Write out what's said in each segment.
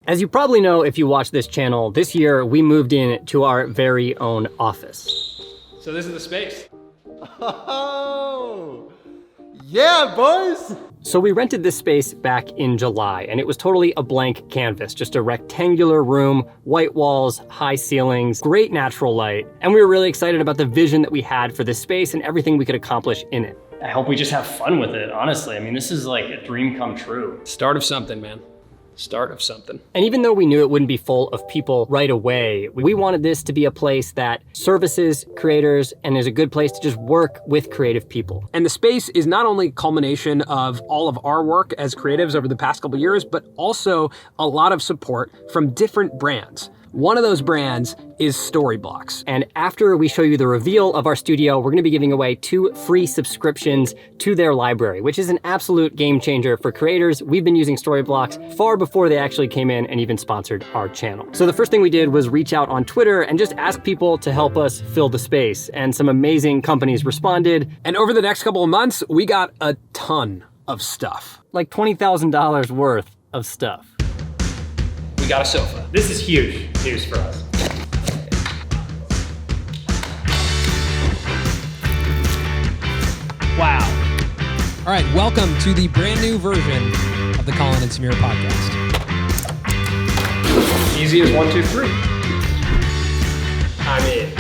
As you probably know if you watch this channel, this year we moved in to our very own office. So this is the space. Oh, yeah, boys. So we rented this space back in July, and it was totally a blank canvas, just a rectangular room, white walls, high ceilings, great natural light. And we were really excited about the vision that we had for this space and everything we could accomplish in it. I hope we just have fun with it, honestly. I mean, this is like a dream come true. Start of something, man. Start of something. And even though we knew it wouldn't be full of people right away, we wanted this to be a place that services creators and is a good place to just work with creative people. And the space is not only a culmination of all of our work as creatives over the past couple years, but also a lot of support from different brands. One of those brands is Storyblocks. And after we show you the reveal of our studio, we're gonna be giving away 2 free subscriptions to their library, which is an absolute game changer for creators. We've been using Storyblocks far before they actually came in and even sponsored our channel. So the first thing we did was reach out on Twitter and just ask people to help us fill the space. And some amazing companies responded. And over the next couple of months, we got a ton of stuff. Like $20,000 worth of stuff. We got a sofa. This is huge news for us. Wow. All right, welcome to the brand new version of the Colin and Samir podcast. Easy as 1, 2, 3. I'm in.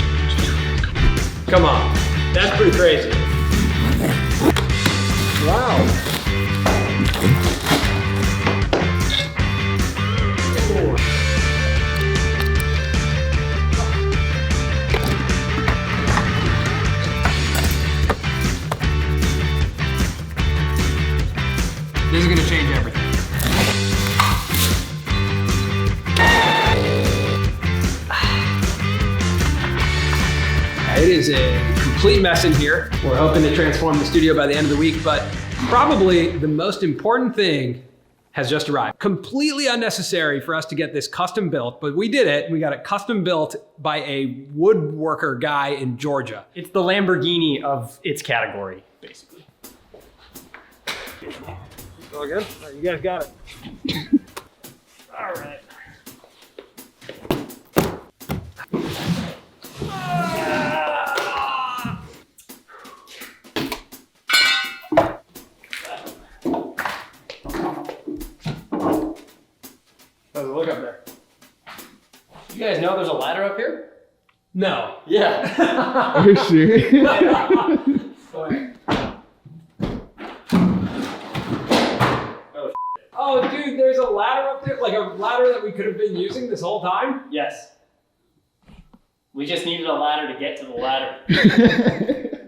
Come on, that's pretty crazy. Wow. This is gonna change everything. It is a complete mess in here. We're hoping to transform the studio by the end of the week, but probably the most important thing has just arrived. Completely unnecessary for us to get this custom built, but we did it. We got it custom built by a woodworker guy in Georgia. It's the Lamborghini of its category, basically. All good? All right, you guys got it. All right. How's it look up there? You guys know there's a ladder up here? No. Yeah. Are you serious? Oh, dude, there's a ladder up there, like a ladder that we could have been using this whole time? Yes. We just needed a ladder to get to the ladder.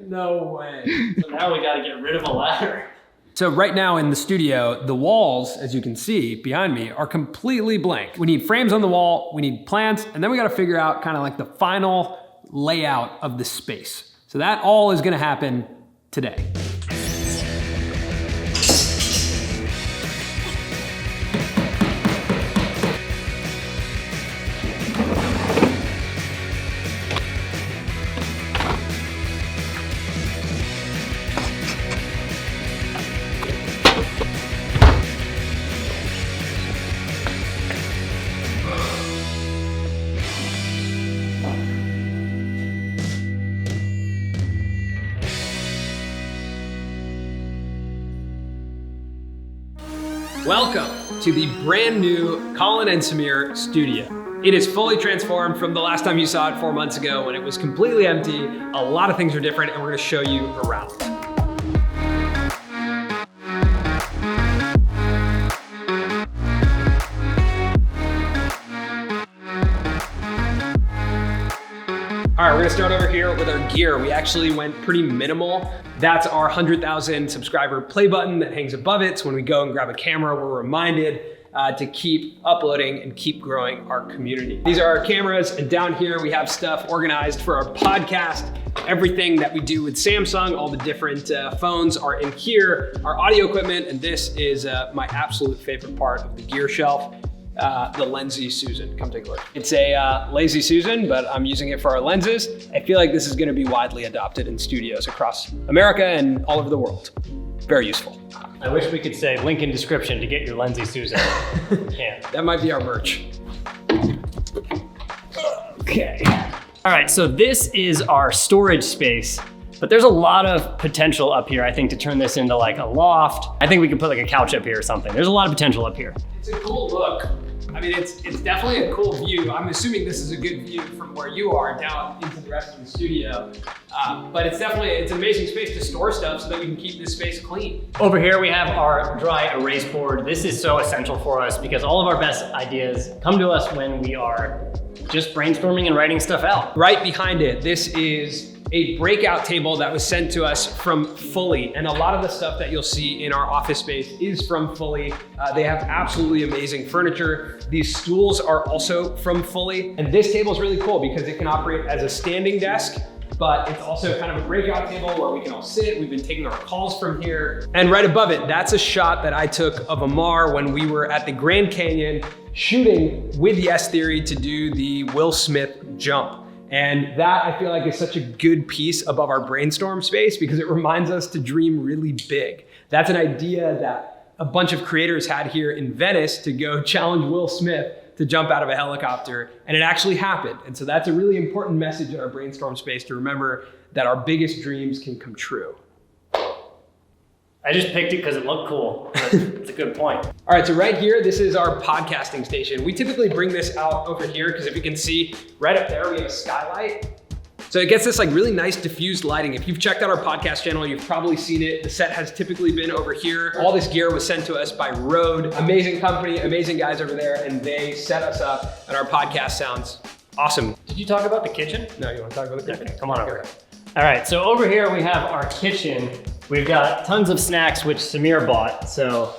No way. So now we gotta get rid of a ladder. So right now in the studio, the walls, as you can see behind me, are completely blank. We need frames on the wall, we need plants, and then we gotta figure out kind of like the final layout of the space. So that all is gonna happen today. Welcome to the brand new Colin and Samir studio. It is fully transformed from the last time you saw it 4 months ago when it was completely empty. A lot of things are different and we're gonna show you around. All right, we're gonna start over here with our gear. We actually went pretty minimal. That's our 100,000 subscriber play button that hangs above it. So when we go and grab a camera, we're reminded to keep uploading and keep growing our community. These are our cameras, and down here we have stuff organized for our podcast. Everything that we do with Samsung, all the different phones are in here, our audio equipment, and this is my absolute favorite part of the gear shelf. The Lensy Susan. Come take a look. It's a Lazy Susan, but I'm using it for our lenses. I feel like this is gonna be widely adopted in studios across America and all over the world. very useful. I wish we could say link in description to get your Lindsay Susan. We can't. That might be our merch. Okay. All right, so this is our storage space, but there's a lot of potential up here, I think, to turn this into like a loft. I think we could put like a couch up here or something. There's a lot of potential up here. It's a cool look. I mean, it's definitely a cool view. I'm assuming this is a good view from where you are down into the rest of the studio. But it's an amazing space to store stuff so that we can keep this space clean. Over here we have our dry erase board. This is so essential for us because all of our best ideas come to us when we are just brainstorming and writing stuff out. Right behind it, this is a breakout table that was sent to us from Fully. And a lot of the stuff that you'll see in our office space is from Fully. They have absolutely amazing furniture. These stools are also from Fully. And this table is really cool because it can operate as a standing desk, but it's also kind of a breakout table where we can all sit. We've been taking our calls from here. And right above it, that's a shot that I took of Amar when we were at the Grand Canyon shooting with Yes Theory to do the Will Smith jump. And that I feel like is such a good piece above our brainstorm space because it reminds us to dream really big. That's an idea that a bunch of creators had here in Venice to go challenge Will Smith to jump out of a helicopter, and it actually happened. And so that's a really important message in our brainstorm space to remember that our biggest dreams can come true. I just picked it because it looked cool. It's a good point. All right, so right here, this is our podcasting station. We typically bring this out over here because if you can see right up there, we have a skylight. So it gets this like really nice diffused lighting. If you've checked out our podcast channel, you've probably seen it. The set has typically been over here. All this gear was sent to us by Rode. Amazing company, amazing guys over there, and they set us up, and our podcast sounds awesome. Did you talk about the kitchen? No, you want to talk about the kitchen? Okay, come on over. All right, so over here we have our kitchen. We've got tons of snacks which Samir bought, so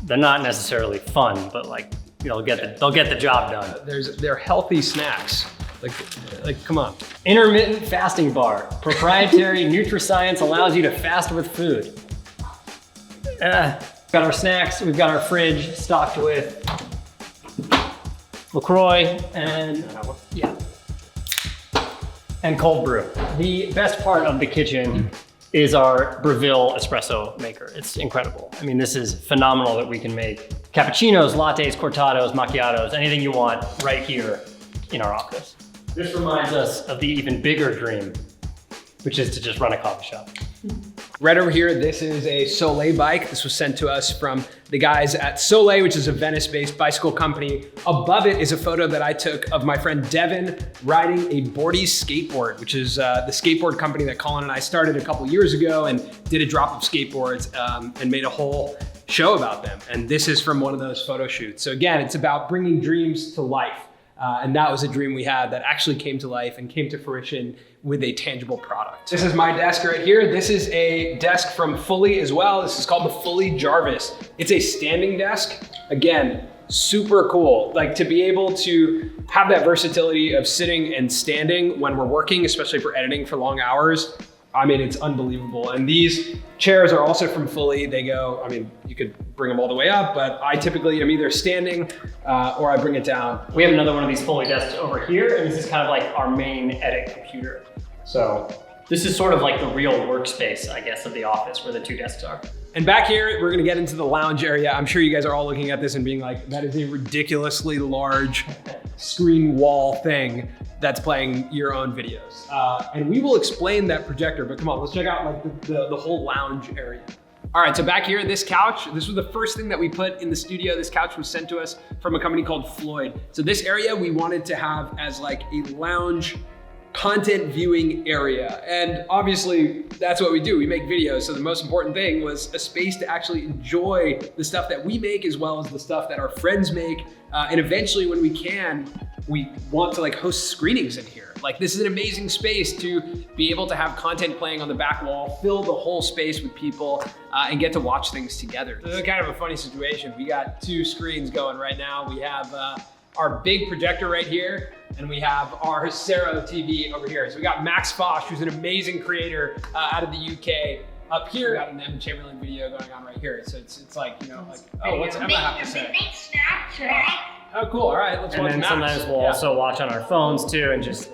they're not necessarily fun, but like they'll get the job done. They're healthy snacks. Like come on. Intermittent fasting bar. Proprietary NutriScience allows you to fast with food. Got our snacks. We've got our fridge stocked with LaCroix and and cold brew. The best part of the kitchen is our Breville espresso maker. It's incredible. I mean, this is phenomenal that we can make cappuccinos, lattes, cortados, macchiatos, anything you want right here in our office. This reminds us of the even bigger dream, which is to just run a coffee shop. Right over here, this is a Soleil bike. This was sent to us from the guys at Soleil, which is a Venice-based bicycle company. Above it is a photo that I took of my friend Devin riding a boardy skateboard, which is the skateboard company that Colin and I started a couple years ago and did a drop of skateboards and made a whole show about them. And this is from one of those photo shoots. So again, it's about bringing dreams to life. And that was a dream we had that actually came to life and came to fruition with a tangible product. This is my desk right here. This is a desk from Fully as well. This is called the Fully Jarvis. It's a standing desk. Again, super cool. Like to be able to have that versatility of sitting and standing when we're working, especially for editing for long hours. I mean, it's unbelievable. And these chairs are also from Fully. They go, I mean, you could bring them all the way up, but I typically am either standing or I bring it down. We have another one of these Fully desks over here, and this is kind of like our main edit computer. So this is sort of like the real workspace, I guess, of the office where the two desks are. And back here, we're gonna get into the lounge area. I'm sure you guys are all looking at this and being like, that is a ridiculously large screen wall thing that's playing your own videos. And we will explain that projector, but come on, let's check out like the whole lounge area. All right, so back here, this couch, this was the first thing that we put in the studio. This couch was sent to us from a company called Floyd. So this area we wanted to have as like a lounge content viewing area. And obviously that's what we do. We make videos. So the most important thing was a space to actually enjoy the stuff that we make as well as the stuff that our friends make. And eventually when we can, we want to like host screenings in here. Like this is an amazing space to be able to have content playing on the back wall, fill the whole space with people and get to watch things together. This is kind of a funny situation. We got two screens going right now. We have our big projector right here, and we have our Sero TV over here. So we got Max Fosh, who's an amazing creator out of the UK. Up here, we got an M. Chamberlain video going on right here. So it's like, you know, like, oh, what's Emma have to say? Oh, cool, all right, let's watch Max. And then sometimes we'll also watch on our phones too, and just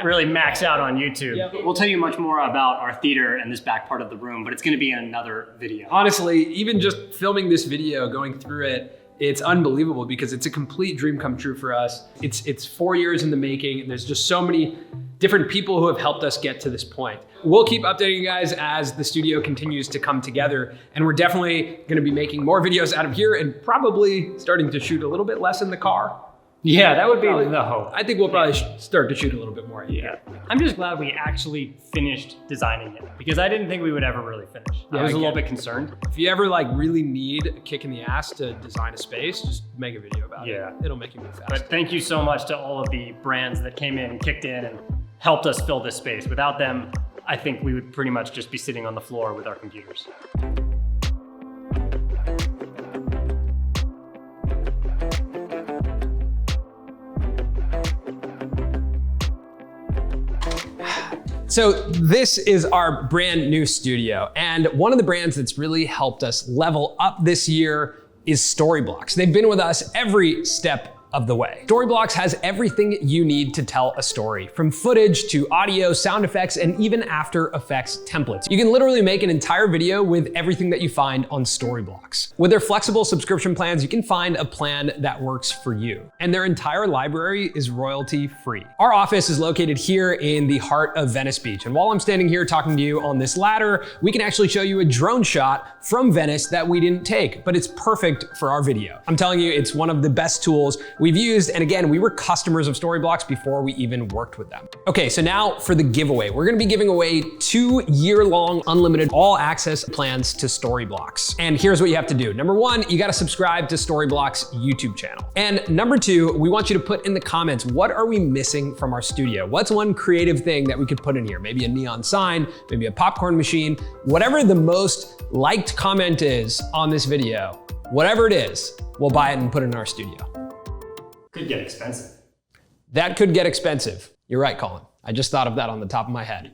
really max out on YouTube. We'll tell you much more about our theater and this back part of the room, but it's gonna be in another video. Honestly, even just filming this video, going through it, it's unbelievable because it's a complete dream come true for us. It's 4 years in the making, and there's just so many different people who have helped us get to this point. We'll keep updating you guys as the studio continues to come together, and we're definitely gonna be making more videos out of here and probably starting to shoot a little bit less in the car. Yeah, that would be the hope. I think we'll probably start to shoot a little bit more. Yeah. I'm just glad we actually finished designing it because I didn't think we would ever really finish. I was a little bit concerned. If you ever like really need a kick in the ass to design a space, just make a video about it. It'll make you move fast. But thank you so much to all of the brands that came in and kicked in and helped us fill this space. Without them, I think we would pretty much just be sitting on the floor with our computers. So this is our brand new studio, and one of the brands that's really helped us level up this year is Storyblocks. They've been with us every step of the way. Storyblocks has everything you need to tell a story, from footage to audio, sound effects, and even After Effects templates. You can literally make an entire video with everything that you find on Storyblocks. With their flexible subscription plans, you can find a plan that works for you. And their entire library is royalty free. Our office is located here in the heart of Venice Beach. And while I'm standing here talking to you on this ladder, we can actually show you a drone shot from Venice that we didn't take, but it's perfect for our video. I'm telling you, it's one of the best tools we've used, and again, we were customers of Storyblocks before we even worked with them. Okay, so now for the giveaway. We're gonna be giving away 2 year-long unlimited all access plans to Storyblocks. And here's what you have to do. Number 1, you gotta subscribe to Storyblocks YouTube channel. And number 2, we want you to put in the comments, what are we missing from our studio? What's one creative thing that we could put in here? Maybe a neon sign, maybe a popcorn machine, whatever the most liked comment is on this video, whatever it is, we'll buy it and put it in our studio. Could get expensive. That could get expensive. You're right, Colin. I just thought of that on the top of my head.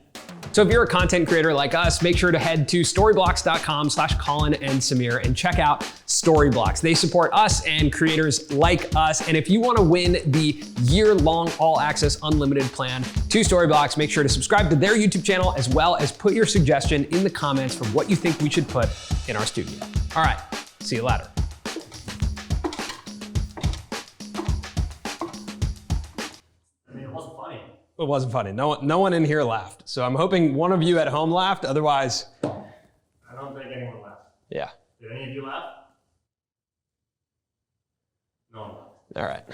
So if you're a content creator like us, make sure to head to storyblocks.com/colinandsamir and check out Storyblocks. They support us and creators like us. And if you want to win the year-long all access unlimited plan to Storyblocks, make sure to subscribe to their YouTube channel as well as put your suggestion in the comments for what you think we should put in our studio. All right, see you later. It wasn't funny. No one in here laughed. So I'm hoping one of you at home laughed. Otherwise, I don't think anyone laughed. yeah. Did any of you laugh? No one laughed. All right.